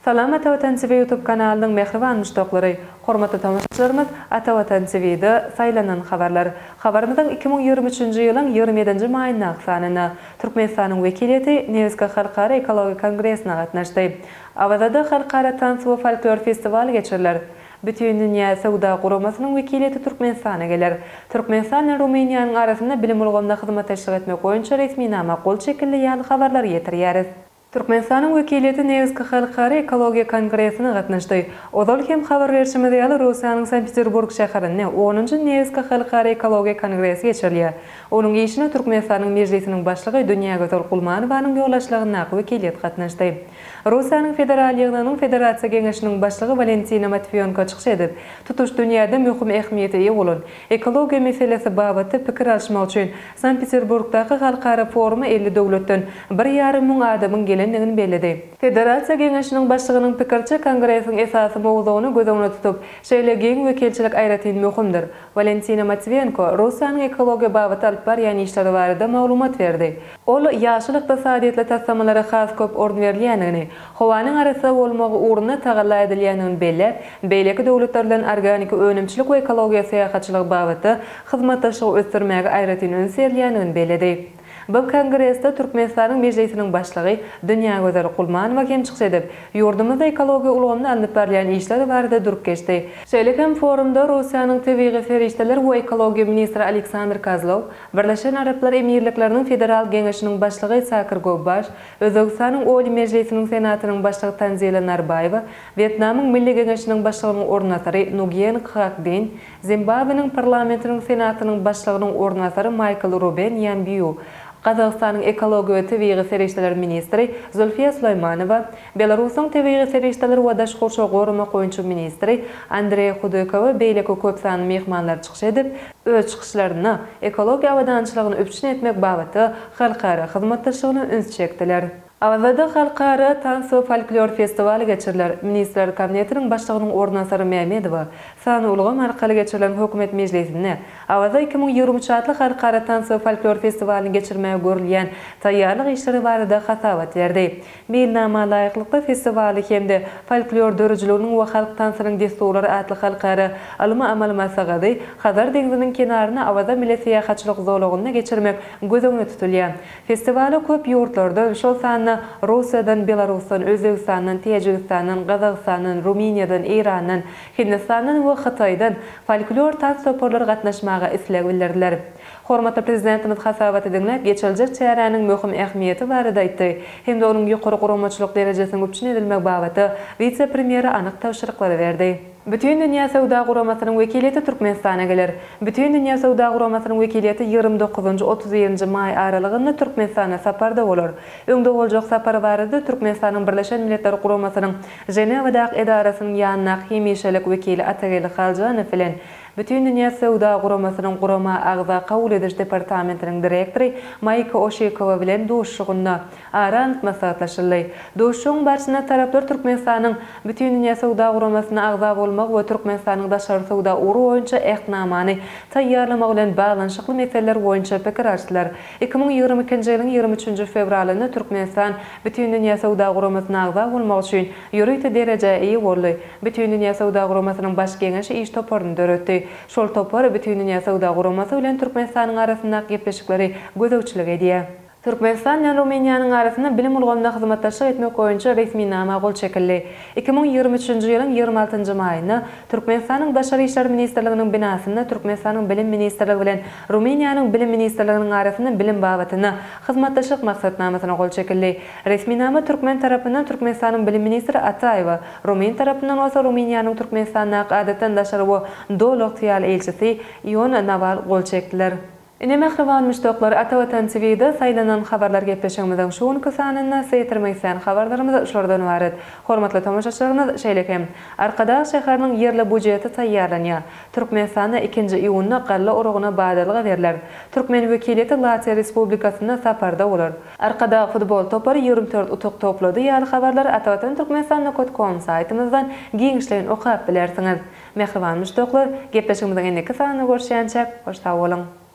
Salam Atavatan TV YouTube kanalının mehriban müştaqlary, hormatly tamaşaçylarymyz, Atavatan TV'de saylanan habarlar. Habarymyzyň 2023-nji ýylyň 27-nji maýyna aksanyna Türkmenistanyň wekiliýeti Nevska Halkara Ekologik Kongressine gatnaşdy. Awazada Halkara Tans we Folklor Festivaly geçiriler. Bütün dünya Sowda Guramasynyň wekiliýeti Türkmenistana geler. Türkmenistan we Rumeniýanyň arasynda bilim ulgamda hyzmat teşkil etmek boýunça resmi nama gol çekildi ýaly habarlar ýetirýäris. Türkmenistanyň wekiliýeti Nevska Halkara Ekologik Kongressine gatnaşdy. Odal hem habar berişimiz ýaly Russiýanyň Sankt-Peterburg şäherinde 10-njy Nevska Halkara Ekologik Kongresi geçirilýär. Onuň işine Türkmenistanyň mejlisiniň başlygy Dünýä Gözel Gulmanowanyň ýoldaşlygyna wekiliýet gatnaşdy. Russiýanyň federal ýygynyň federasiýa geňeşiniň başlygy Valentina Matviýenko çykyş edip, tutuş dünýäde möhüm ähmiýete ýa bolan ekologiýa meselesi babatda pikir alşmak üçin Sankt-Peterburgdaky halkara forumy 50 döwletden 1,5 müň adamyň gelendigini bellädi. Federasiýa geňeşiniň başlygynyň pikirçe kongresiň esasy mowzugyny gözüňe tutup, şeýle geň wekilçilik aýratyn möhümdir. Valentina Matviýenko Russiýanyň ekologiýa babatda alyp barýan işleri barada maglumat berdi. Ol ýaşyl ykdysadyýetli tasamalara has köp orun berilýändigini, howanyň arasy bolmagy uğruna tagalla edilýändigini bellep, beýleki döwletlerden organik önümçilik we ekologiýa syýahatçylygy babatda hyzmatdaşlygy ösdürmäge aýratyn öňserilýändigini belledi. Bu kongressde Türkmenistanyň mejlisiniň başlygy Dünýä Gözel Gulmanow hem çykyş edip, ýurdumyzda ekologiýa ulgamda alyp barýan işler barada durup geçdi. Şeýle forumda Russiýanyň tebigy ferişdeler we ekologiýa ministri Aleksandr Kozlov, Birleşen Araplar Emirlikleriniň federal geňeşiniň başlygy Sakir Gobbaş, Özbekistanyň Oli Mejlisiniň senatynyň başlygy Tanzila Narbayewa, Vietnamyň Milli Geňeşiniň başlygynyň ornatary Nguyen Khakdin, Zimbabwenyň parlamentiniň senatynyň başlygynyň ornatary Michael Ruben Yambiu, Qazaqstanyň ekologiýa we tebigy ferişdeler ministri Zulfiya Sulaymanova, Belarusyň tebigy ferişdeler we daşgurşy gorumy goýunçy ministri Andrey Khudykow beýleki köp sanly mehmanlar çykyş edip, öz çykyşlaryna ekologiýa awadançylygyny öpüşin etmek babatda halkara hyzmatdaşlygyny üns çekdiler. Awazada Halkara Tans we Folklor Festivaly geçiriler. Ministrler Kabinetiniň başlygynyň ornatary Mehmedowa sany ulgam arkaly geçirilen hökümet mejlisine Awaza 2023 Halkara Tans we Folklor Festivalyny geçirmäge görülýän taýýarlyk işleri barada hasawat berdi. Beýnama laýyklykda festivaly hemde folklor dörüjliginiň we halk tansynyň desturlary atly halkara alyma amal masagady Hazar deňiziniň kenaryna Awaza millet syýahatçylyk zowlagyna geçirmek gözüňe tutulýan. Festivaly köp ýurtlarda şol Russiýadan, Belarusdan, Özbekistandan, Tajikistandan, Qazaqstandan, Rumeniýadan, Irandan, Hindistandan we Hitaýdan folklor tans toparlary gatnaşmaga isleg bildirdiler. Hormatly prezidentimiz hasawat ediňler, geçiljek çäranyň möhüm ähmiýeti barada aýtdy. Hemde onuň ýokary guramaçylyk derejesine öpüşin edilmek babatda vice-premieri anyk tawşyryklary berdi. Bütün Dünya Sowda Guramasynyň wekiliýeti Türkmenistana geler. Bütün Dünya Sowda Guramasynyň wekiliýeti 29-30 maý aralygynda Türkmenistana saparda bolar. Öňde boljak sapar barada Türkmenistanyň Birleşen Milletler Guramasynyň Ženewadaky edarasynyň ýanyna hemişelik wekili Atagely Haljanow bilen Bütün Dünya Sowda Guramasynyň gurama agza kabul ediş departamentiniň direktory Maýka Oşekowa bilen doşşugynda aran maslahatlaşyldy. Doşşugyň barşyna taraplar Türkmenistanyň Bütün Dünya Sowda Guramasyna agza bolmak we Türkmenistanyň daşary sowda uruw boýunça ähtnamany taýýarlamak bilen baglanyşykly meseleler boýunça pikir alşdylar. 2022-nji ýylyň 23 fevralyna Türkmenistan Bütün Dünya Sowda Guramasyna agza bolmak üçin ýürüýte derejä eýi boldy. Bütün Dünya Sowda Guramasynyň baş geňeşi iş toparyny döretdi. Şol topar Bütün Dünya Sowda Guramasy bilen Türkmenistanyň arasyndaky gepleşikleri gözegçilik edýär. Türkmenistan bilen Rumeniýanyň arasynda bilim ulgamda hyzmatdaşlyk etmek boýunça resmi nama gol çekildi. 2023-nji ýylyň 26-njy maýyna Türkmenistanyň Daşary işler ministrliginiň binasynda Türkmenistanyň bilim ministrligi bilen Rumeniýanyň bilim ministrliginiň arasynda bilim babatyna hyzmatdaşlyk maksatnamasyna gol çekildi. Resmi nama Türkmen tarapyndan Türkmenistanyň bilim ministri Ataýewa, Rumen tarapyndan esa Rumeniýanyň Türkmenistanyň adatan daşary we dowlat elçisi Ion Naval gol çekdiler. Ine mehriban müştaqlar Atavatan TV'de saylanan habarlar gepleşigimizden şuň kysanyna seýtirmeksen habarlarymyz şurdan ibaret. Hormatly tamaşaçylarymyz, şeýlekem Arkadaş şäheriniň ýerli budjeti taýýarlanýar. Türkmenistanda 2-nji iýunda galla urugyna badalyga beriler. Türkmen wekiliýeti Latviýa Respublikasyna saparda bolar. Arkada futbol topary 24 utuk toplady ýaly habarlar Atavatan Türkmenistan.com saýtymyzdan giňişlerini okap bilersiňiz. Mehriban müştaqlar, gepleşigimizden indi kysanyna görüşýänçek, hoş sag bolun.